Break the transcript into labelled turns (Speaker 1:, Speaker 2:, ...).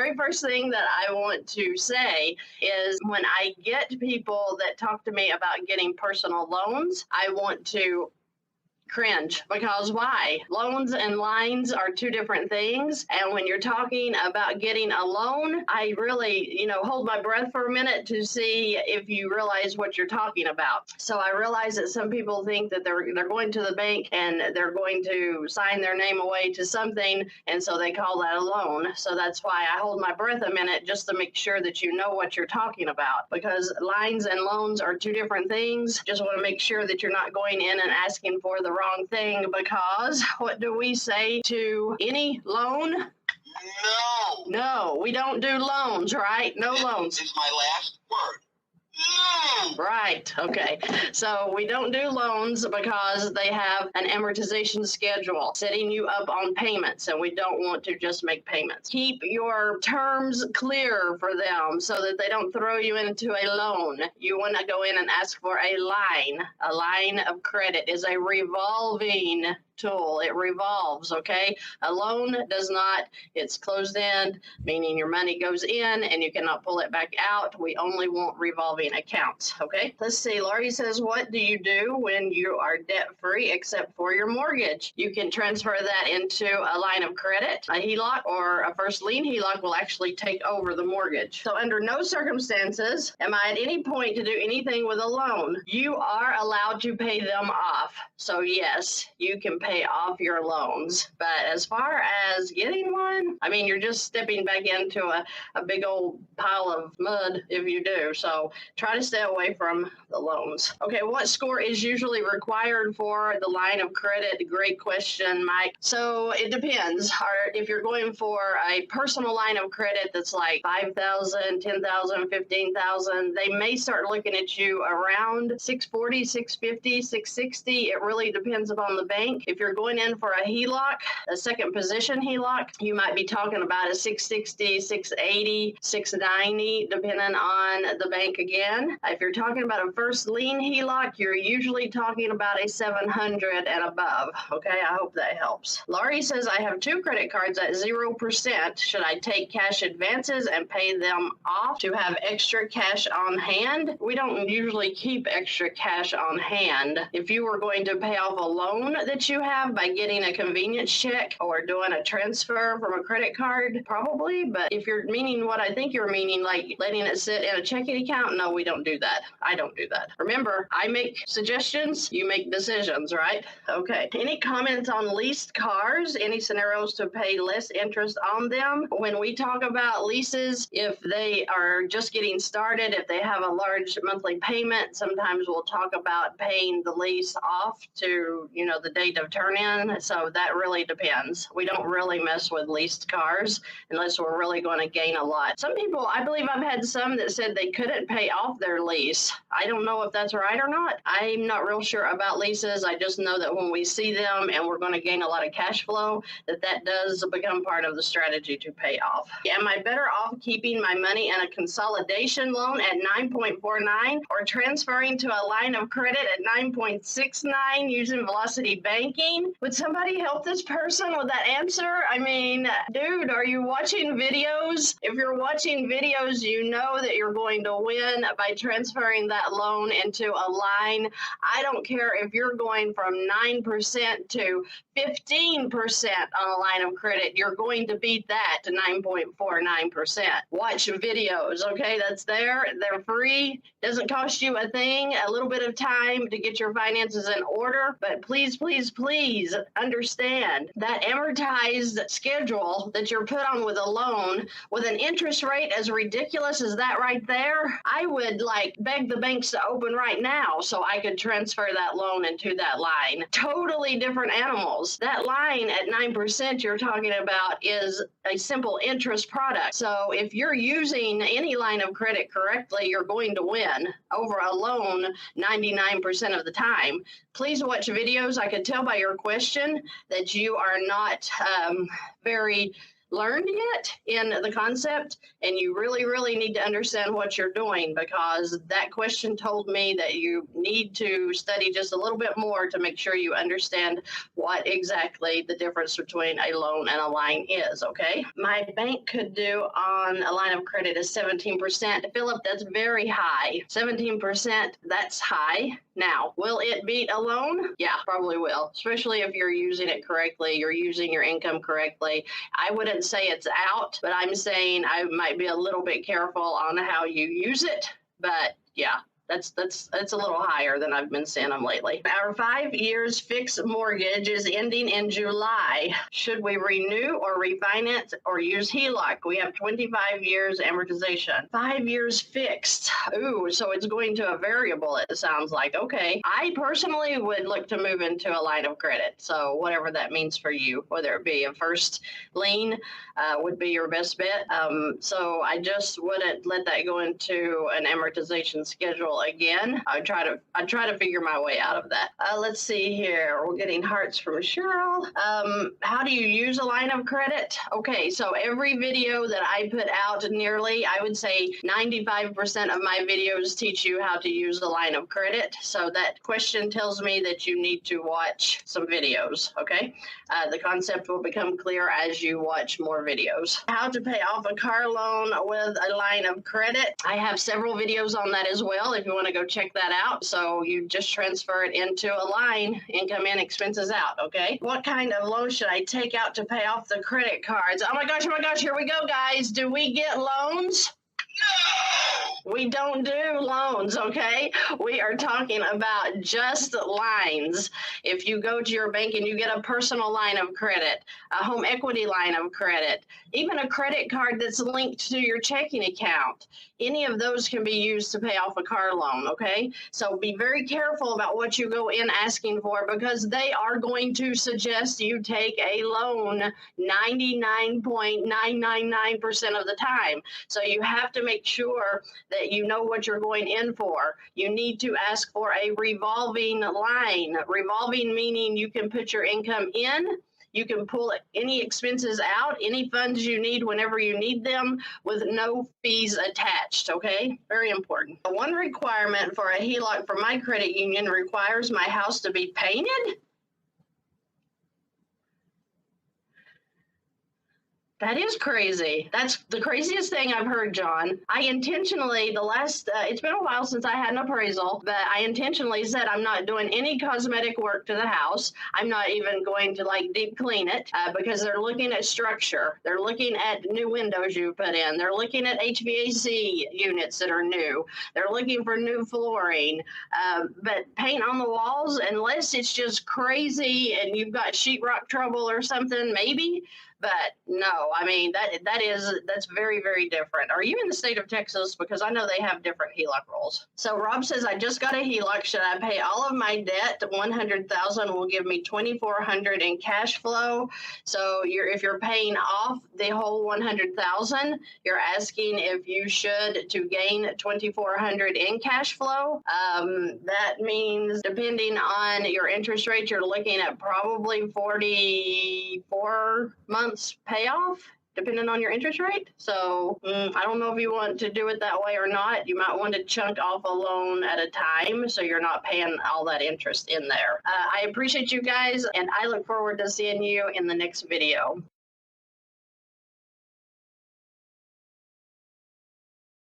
Speaker 1: very first thing that I want to say is when I get people that talk to me about getting personal loans, I want to cringe, because why? Loans and lines are two different things. And when you're talking about getting a loan, I really, hold my breath for a minute to see if you realize what you're talking about. So I realize that some people think that they're going to the bank and they're going to sign their name away to something, and so they call that a loan. So that's why I hold my breath a minute, just to make sure that you know what you're talking about, because lines and loans are two different things. Just want to make sure that you're not going in and asking for the wrong thing, because what do we say to any loan? No, we don't do loans, right? No loans.
Speaker 2: This is my last word.
Speaker 1: Right. Okay. So we don't do loans because they have an amortization schedule setting you up on payments, and we don't want to just make payments. Keep your terms clear for them so that they don't throw you into a loan. You want to go in and ask for a line. A line of credit is a revolving tool. It revolves, okay? A loan does not. It's closed end, meaning your money goes in and you cannot pull it back out. We only want revolving accounts, okay? Let's see. Laurie says, what do you do when you are debt-free except for your mortgage? You can transfer that into a line of credit. A HELOC or a first lien HELOC will actually take over the mortgage. So under no circumstances am I at any point to do anything with a loan. You are allowed to pay them off. So yes, you can pay off your loans. But as far as getting one, I mean, you're just stepping back into a big old pile of mud if you do. So try to stay away from the loans. Okay, what score is usually required for the line of credit? Great question, Mike. So it depends. If you're going for a personal line of credit that's like $5,000, $10,000, $15,000, they may start looking at you around $640, $650, $660. It really depends upon the bank. If you're going in for a HELOC, a second position HELOC, you might be talking about a $660, $680, $690, depending on the bank again. If you're talking about a first lien HELOC, you're usually talking about a $700 and above. Okay, I hope that helps. Laurie says, I have 2 credit cards at 0%. Should I take cash advances and pay them off to have extra cash on hand? We don't usually keep extra cash on hand. If you were going to pay off a loan that you have by getting a convenience check or doing a transfer from a credit card, probably. But if you're meaning what I think you're meaning, like letting it sit in a checking account, no, we don't do that. I don't do that. Remember, I make suggestions, you make decisions, right? Okay. Any comments on leased cars? Any scenarios to pay less interest on them? When we talk about leases, if they are just getting started, if they have a large monthly payment, sometimes we'll talk about paying the lease off to, the date of turn in. So that really depends. We don't really mess with leased cars unless we're really going to gain a lot. Some people, I believe I've had some that said they couldn't pay off their lease. I don't know if that's right or not. I'm not real sure about leases. I just know that when we see them and we're going to gain a lot of cash flow, that does become part of the strategy to pay off. Am I better off keeping my money in a consolidation loan at 9.49 or transferring to a line of credit at 9.69 using Velocity Banking? Would somebody help this person with that answer? I mean, dude, are you watching videos? If you're watching videos, you know that you're going to win by transferring that loan into a line. I don't care if you're going from 9% to 15% on a line of credit, you're going to beat that to 9.49%. Watch videos, okay? That's there. They're free. Doesn't cost you a thing. A little bit of time to get your finances in order. But please, please, please understand that amortized schedule that you're put on with a loan with an interest rate as ridiculous as that right there, I would beg the banks to open right now so I could transfer that loan into that line. Totally different animals. That line at 9% you're talking about is a simple interest product. So if you're using any line of credit correctly, you're going to win over a loan 99% of the time. Please watch videos. I could tell by your question that you are not very learned yet in the concept, and you really need to understand what you're doing, because that question told me that you need to study just a little bit more to make sure you understand what exactly the difference between a loan and a line is. Okay, my bank could do on a line of credit is 17%. Philip, that's very high. 17%, that's high. Now, will it beat a loan? Yeah, probably will, especially if you're using it correctly, you're using your income correctly. I wouldn't say it's out, but I'm saying I might be a little bit careful on how you use it. But yeah, that's a little higher than I've been seeing them lately. Our 5 years fixed mortgage is ending in July. Should we renew or refinance or use HELOC? We have 25 years amortization. 5 years fixed. Ooh, so it's going to a variable, it sounds like. Okay. I personally would look to move into a line of credit. So whatever that means for you, whether it be a first lien, would be your best bet. So I just wouldn't let that go into an amortization schedule again. I'd try to figure my way out of that. Let's see here. We're getting hearts from Cheryl. How do you use a line of credit? Okay, so every video that I put out, nearly, I would say 95% of my videos teach you how to use a line of credit. So that question tells me that you need to watch some videos, okay? The concept will become clear as you watch more videos. How to pay off a car loan with a line of credit. I have several videos on that as well if you want to go check that out. So you just transfer it into a line, income in, expenses out, okay? What kind of loan should I take out to pay off the credit cards? Oh my gosh, here we go, guys. Do we get loans? We don't do loans, okay? We are talking about just lines. If you go to your bank and you get a personal line of credit, a home equity line of credit, even a credit card that's linked to your checking account, any of those can be used to pay off a car loan, okay? So be very careful about what you go in asking for, because they are going to suggest you take a loan 99.999% of the time. So you have to make sure that you know what you're going in for. You need to ask for a revolving line. Revolving meaning you can put your income in, you can pull any expenses out, any funds you need whenever you need them, with no fees attached, okay? Very important. One requirement for a HELOC for my credit union requires my house to be painted. That is crazy. That's the craziest thing I've heard, John. I intentionally, it's been a while since I had an appraisal, but I intentionally said I'm not doing any cosmetic work to the house. I'm not even going to deep clean it because they're looking at structure. They're looking at new windows you put in. They're looking at HVAC units that are new. They're looking for new flooring. But paint on the walls, unless it's just crazy and you've got sheetrock trouble or something, maybe. But no, I mean, that's very, very different. Are you in the state of Texas? Because I know they have different HELOC rules. So Rob says, I just got a HELOC. Should I pay all of my debt? $100,000 will give me $2,400 in cash flow. So if you're paying off the whole $100,000, you're asking if you should to gain $2,400 in cash flow. That means, depending on your interest rate, you're looking at probably 44 months payoff, depending on your interest rate. So I don't know if you want to do it that way or not. You might want to chunk off a loan at a time so you're not paying all that interest in there. I appreciate you guys, and I look forward to seeing you in the next video.